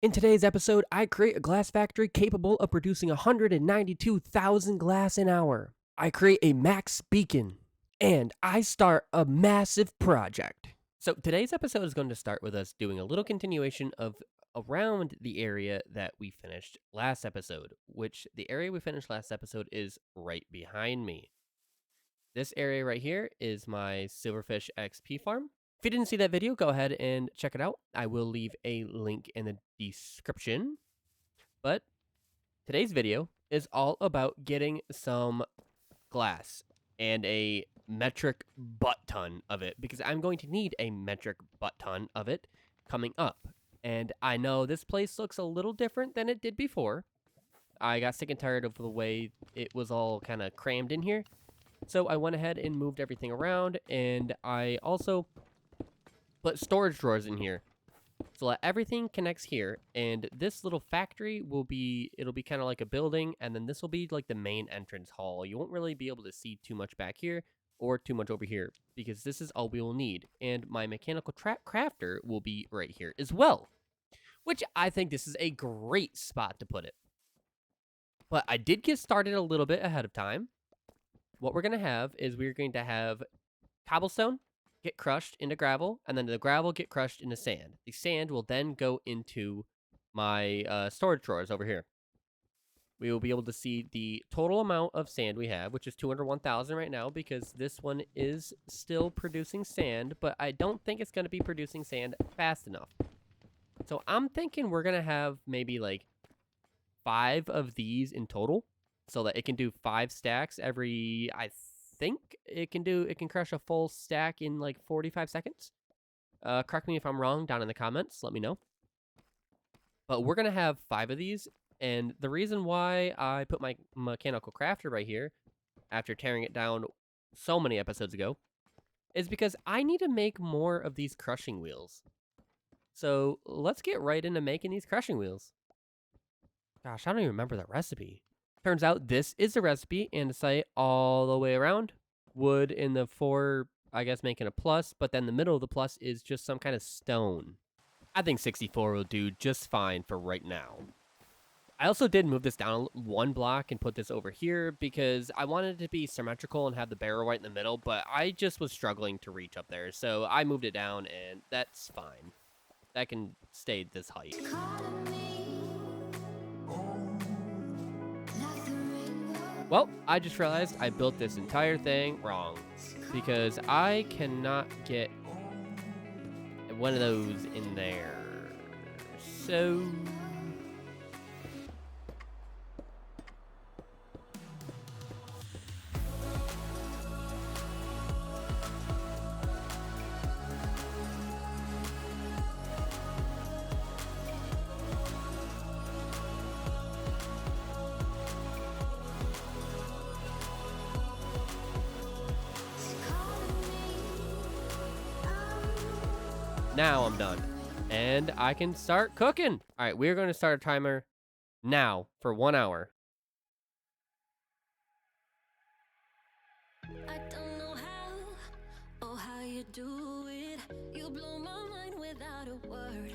In today's episode, I create a glass factory capable of producing 192,000 glass an hour. I create a max beacon, and I start a massive project. So today's episode is going to start with us doing a little continuation of around the area that we finished last episode, which the area we finished last episode is right behind me. This area right here is my Silverfish XP farm. If you didn't see that video, go ahead and check it out. I will leave a link in the description. But today's video is all about getting some glass and a metric butt ton of it, because I'm going to need a metric butt ton of it coming up. And I know this place looks a little different than it did before. I got sick and tired of the way it was all kind of crammed in here. So I went ahead and moved everything around, and I also put storage drawers in here so that everything connects here. And this little factory will be, it'll be kind of like a building, and then this will be like the main entrance hall. You won't really be able to see too much back here or too much over here, because this is all we will need. And my mechanical crafter will be right here as well, which I think this is a great spot to put it. But I did get started a little bit ahead of time. What we're going to have is we're going to have cobblestone get crushed into gravel, and then the gravel get crushed into sand. The sand will then go into my storage drawers over here. We will be able to see the total amount of sand we have, which is 201,000 right now, because this one is still producing sand, but I don't think it's going to be producing sand fast enough. So I'm thinking we're going to have maybe like 5 of these in total, so that it can do 5 stacks every, I think it can crush a full stack in like 45 seconds. Correct me if I'm wrong down in the comments, let me know. But we're going to have 5 of these, and the reason why I put my mechanical crafter right here, after tearing it down so many episodes ago, is because I need to make more of these crushing wheels. So let's get right into making these crushing wheels. Gosh, I don't even remember the recipe. Turns out this is the recipe, and to say all the way around, wood in the 4, I guess, making a plus, but then the middle of the plus is just some kind of stone. I think 64 will do just fine for right now. I also did move this down 1 block and put this over here because I wanted it to be symmetrical and have the barrel right in the middle, but I just was struggling to reach up there, so I moved it down, and that's fine. That can stay this height. Well, I just realized I built this entire thing wrong, because I cannot get one of those in there. So now I'm done, and I can start cooking. All right, we're going to start a timer now for 1 hour. I don't know how or how you do it. You blow my mind without a word.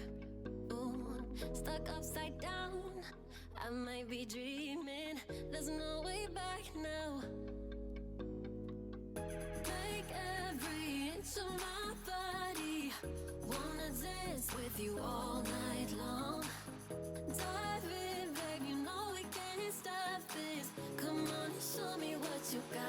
Ooh, stuck upside down. I might be dreaming. There's no way back now. Take every inch of my body. Wanna dance with you all night long. Dive in, babe, you know we can't stop this. Come on and show me what you got.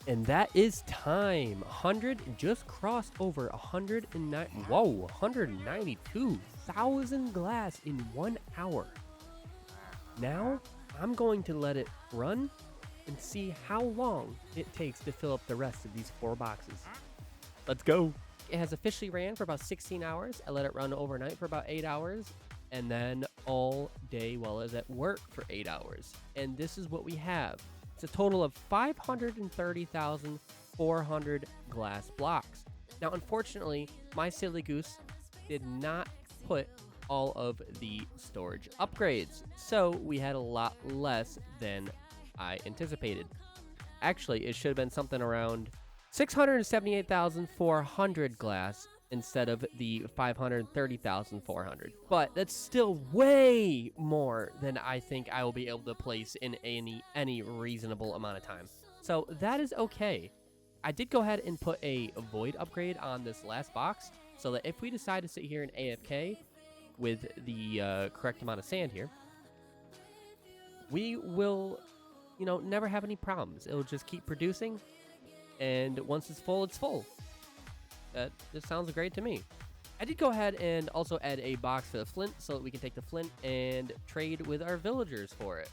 And that is time. 100 just crossed over 109. Whoa, 192,000 glass in 1 hour. Now I'm going to let it run and see how long it takes to fill up the rest of these 4 boxes. Let's go. It has officially ran for about 16 hours. I let it run overnight for about 8 hours, and then all day while I was at work for 8 hours. And this is what we have. It's a total of 530,400 glass blocks. Now, unfortunately, my silly goose did not put all of the storage upgrades, so we had a lot less than I anticipated. Actually, it should have been something around 678,400 glass instead of the 530,400. But that's still way more than I think I will be able to place in any reasonable amount of time. So that is okay. I did go ahead and put a void upgrade on this last box, so that if we decide to sit here in AFK with the correct amount of sand here, we will, you know, never have any problems. It'll just keep producing, and once it's full, it's full. That just sounds great to me. I did go ahead and also add a box for the flint so that we can take the flint and trade with our villagers for it.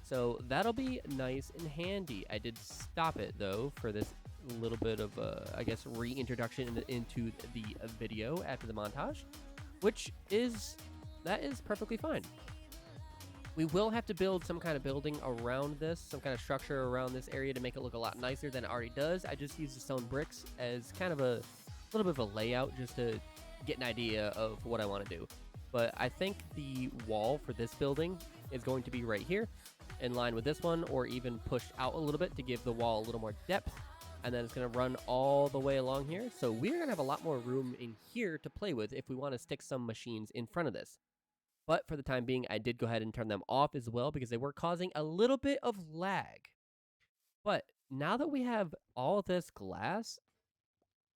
So that'll be nice and handy. I did stop it, though, for this little bit of, I guess, reintroduction into the video after the montage, that is perfectly fine. We will have to build some kind of building around this, some kind of structure around this area to make it look a lot nicer than it already does. I just use the stone bricks as kind of a little bit of a layout just to get an idea of what I want to do. But I think the wall for this building is going to be right here, in line with this one, or even pushed out a little bit to give the wall a little more depth. And then it's going to run all the way along here. So we're going to have a lot more room in here to play with if we want to stick some machines in front of this. But for the time being, I did go ahead and turn them off as well because they were causing a little bit of lag. But now that we have all this glass,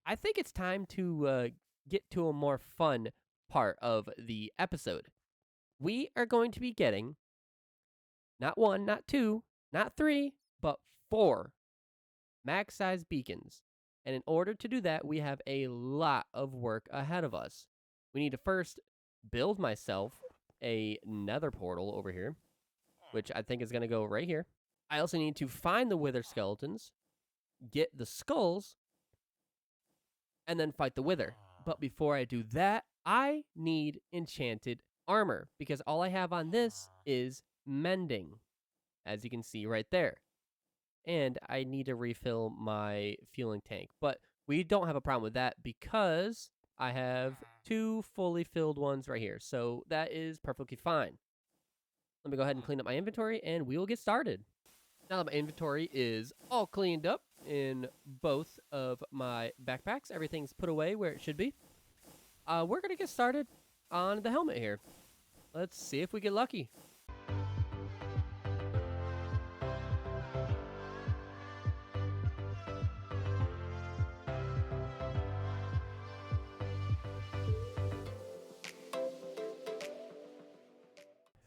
I think it's time to get to a more fun part of the episode. We are going to be getting not 1, not 2, not 3, but 4 max size beacons. And in order to do that, we have a lot of work ahead of us. We need to first build myself a nether portal over here, which I think is going to go right here. I also need to find the wither skeletons, get the skulls, and then fight the wither. But before I do that, I need enchanted armor, because all I have on this is mending, as you can see right there. And I need to refill my fueling tank. But we don't have a problem with that because I have 2 fully filled ones right here. So that is perfectly fine. Let me go ahead and clean up my inventory and we will get started. Now that my inventory is all cleaned up in both of my backpacks, everything's put away where it should be. We're going to get started on the helmet here. Let's see if we get lucky.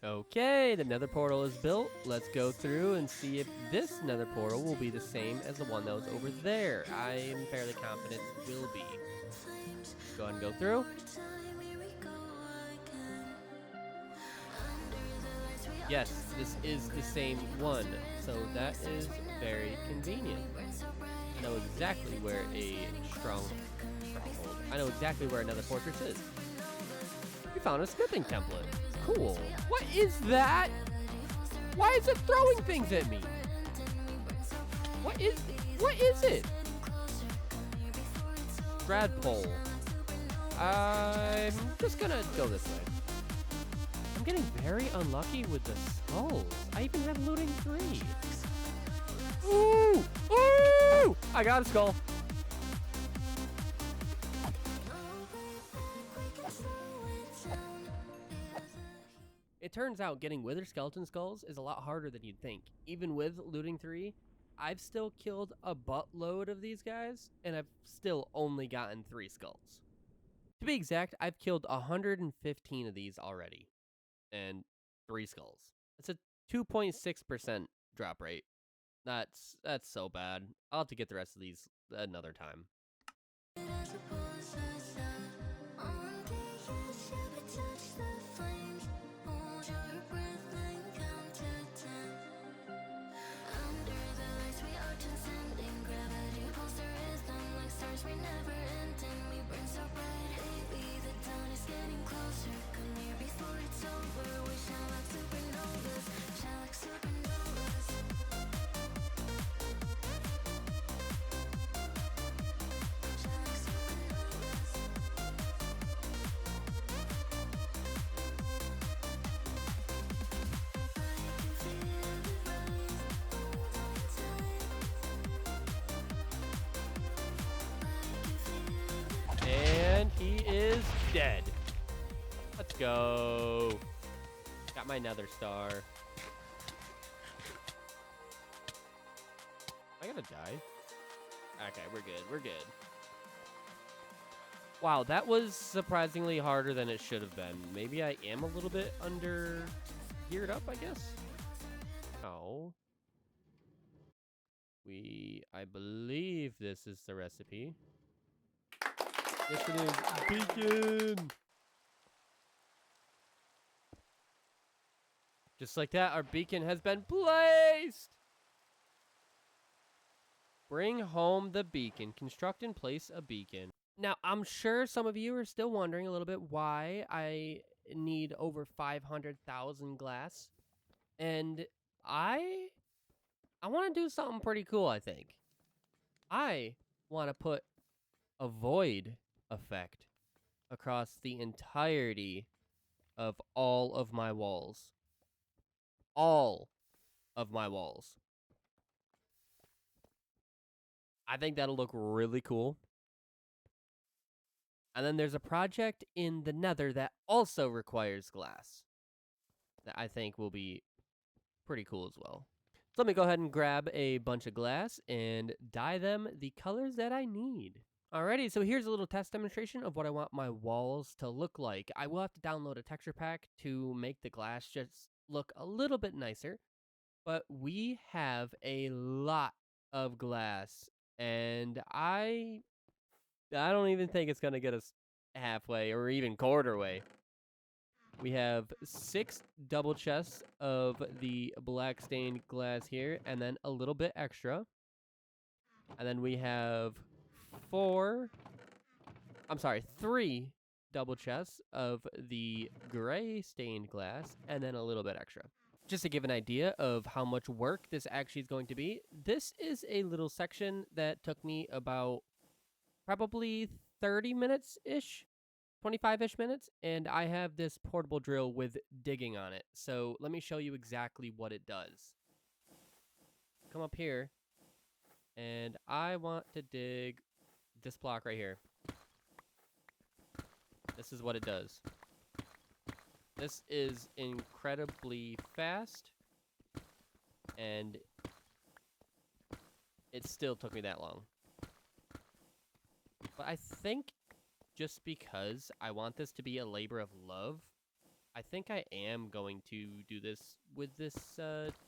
Okay, the nether portal is built. Let's go through and see if this nether portal will be the same as the one that was over there. I am fairly confident it will be. Go ahead and go through. Yes, this is the same one, so that is very convenient. I know exactly where a stronghold. I know exactly where another fortress is. We found a smithing template. Cool. What is that? Why is it throwing things at me? What is it? Stradpole. I'm just gonna go this way. I'm getting very unlucky with the skulls. I even have looting 3. Ooh! Ooh! I got a skull. It turns out getting wither skeleton skulls is a lot harder than you'd think. Even with looting 3, I've still killed a buttload of these guys, and I've still only gotten 3 skulls. To be exact, I've killed 115 of these already, and 3 skulls. That's a 2.6% drop rate. That's so bad. I'll have to get the rest of these another time. We never end and we burn so bright. Baby, the dawn is getting closer. Come here before it's over. We shine like supernovas. Shine like supernovas. Shine like supernovas. I can feel it rise. Hold on tight. I can feel go. Got my nether star. I gotta die. Okay, we're good. We're good. Wow, that was surprisingly harder than it should have been. Maybe I am a little bit under geared up, I guess. Oh. I believe this is the recipe. Yes, it is. Beacon! Just like that, our beacon has been placed! Bring home the beacon. Construct and place a beacon. Now, I'm sure some of you are still wondering a little bit why I need over 500,000 glass. And I want to do something pretty cool, I think. I want to put a void effect across the entirety of all of my walls. All of my walls. I think that'll look really cool. And then there's a project in the Nether that also requires glass that I think will be pretty cool as well. So let me go ahead and grab a bunch of glass and dye them the colors that I need. Alrighty, so here's a little test demonstration of what I want my walls to look like. I will have to download a texture pack to make the glass just look a little bit nicer. But we have a lot of glass, and I don't even think it's going to get us halfway or even quarter way. We have 6 double chests of the black stained glass here, and then a little bit extra. And then we have 3 double chests of the gray stained glass, and then a little bit extra. Just to give an idea of how much work this actually is going to be, this is a little section that took me about probably 30 minutes-ish, 25-ish minutes, and I have this portable drill with digging on it. So let me show you exactly what it does. Come up here, and I want to dig this block right here. This is what it does. This is incredibly fast, and it still took me that long. But I think just because I want this to be a labor of love, I think I am going to do this with this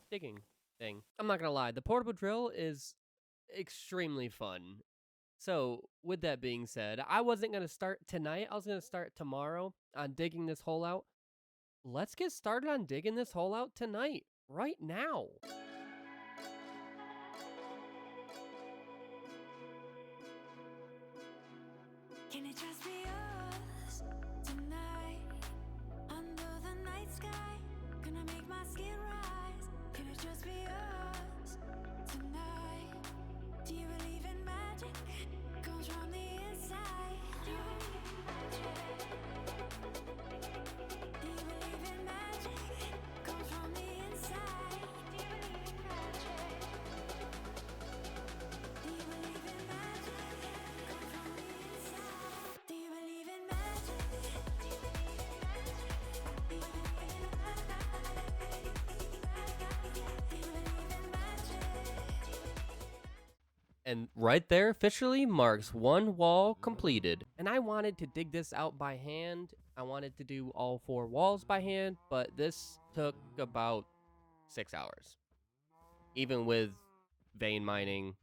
digging thing. I'm not gonna lie, the portable drill is extremely fun. So, with that being said, I wasn't gonna start tonight, I was gonna start tomorrow on digging this hole out. Let's get started on digging this hole out tonight, right now. Can it just be us tonight? Under the night sky, gonna make my skin rise. Can it just be us tonight? Do you believe in magic? Comes from the inside. Do you believe in magic? Do you believe in magic? Comes from the inside. Do you believe in magic? Do you believe in magic? Comes from the inside. Do you believe in magic? Do you believe in magic? Do you believe in magic? Do you believe in magic? And right there officially marks one wall completed. And I wanted to dig this out by hand. I wanted to do all 4 walls by hand, but this took about 6 hours. Even with vein mining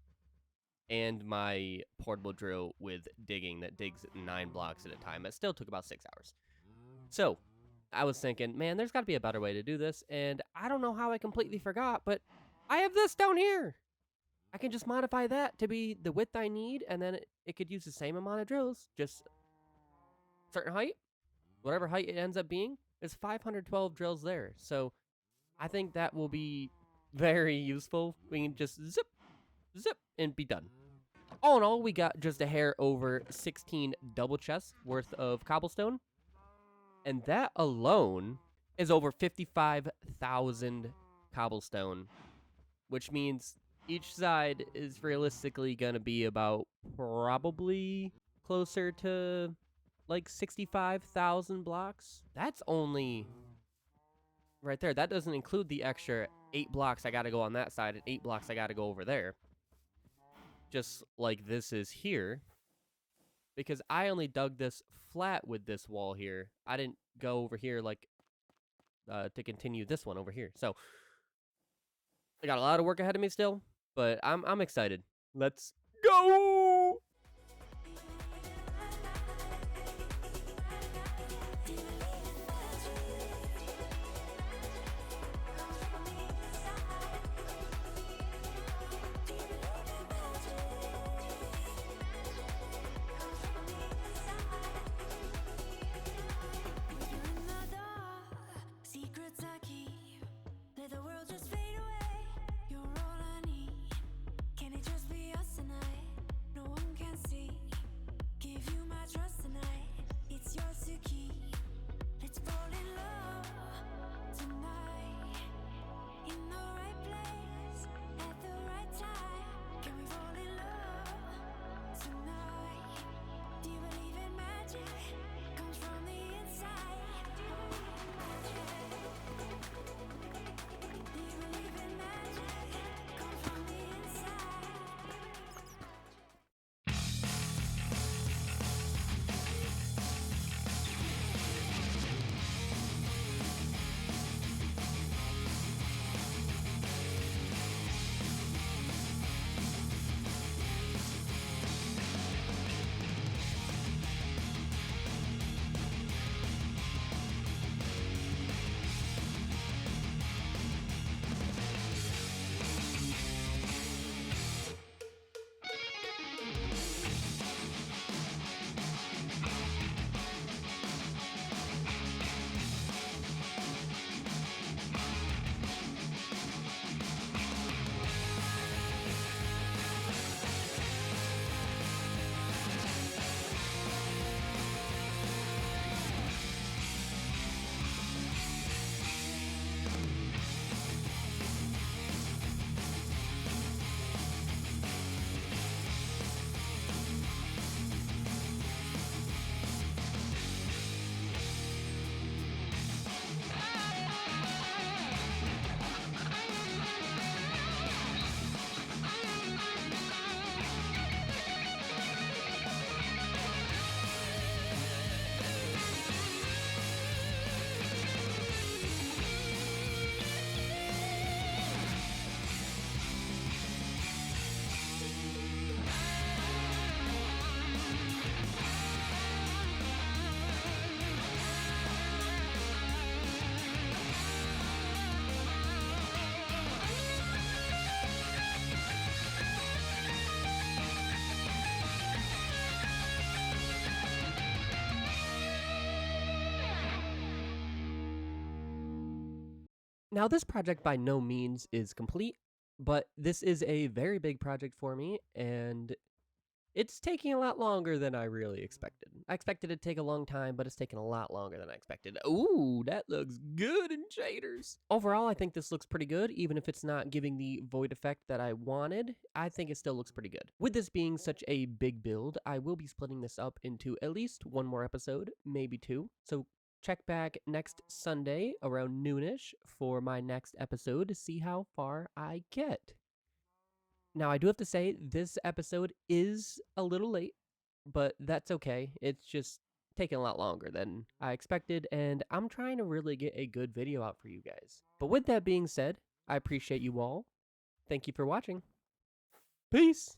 and my portable drill with digging that digs 9 blocks at a time, it still took about 6 hours. So I was thinking, man, there's got to be a better way to do this. And I don't know how I completely forgot, but I have this down here. I can just modify that to be the width I need, and then it could use the same amount of drills, just certain height, whatever height it ends up being. There's 512 drills there, so I think that will be very useful. We can just zip, zip, and be done. All in all, we got just a hair over 16 double chests worth of cobblestone, and that alone is over 55,000 cobblestone, which means each side is realistically going to be about probably closer to like 65,000 blocks. That's only right there. That doesn't include the extra 8 blocks I gotta go on that side and 8 blocks I gotta go over there. Just like this is here. Because I only dug this flat with this wall here. I didn't go over here like to continue this one over here. So I got a lot of work ahead of me still, but I'm excited. Let's go! Secrets I keep, let the world just fade away. You're all I need. Can it just be us tonight? No one can see. Give you my trust tonight. It's yours to keep. Let's fall in love tonight. In the right place, at the right time. Can we fall in love tonight? Do you believe in magic? Comes from the inside. Do you believe in magic? Comes from the inside. Now, this project by no means is complete, but this is a very big project for me, and it's taking a lot longer than I really expected. I expected it to take a long time, but it's taking a lot longer than I expected. Ooh, that looks good in shaders. Overall, I think this looks pretty good, even if it's not giving the void effect that I wanted. I think it still looks pretty good. With this being such a big build, I will be splitting this up into at least one more episode, maybe two. So check back next Sunday around noonish for my next episode to see how far I get. Now, I do have to say, this episode is a little late, but that's okay. It's just taking a lot longer than I expected, and I'm trying to really get a good video out for you guys. But with that being said, I appreciate you all. Thank you for watching. Peace!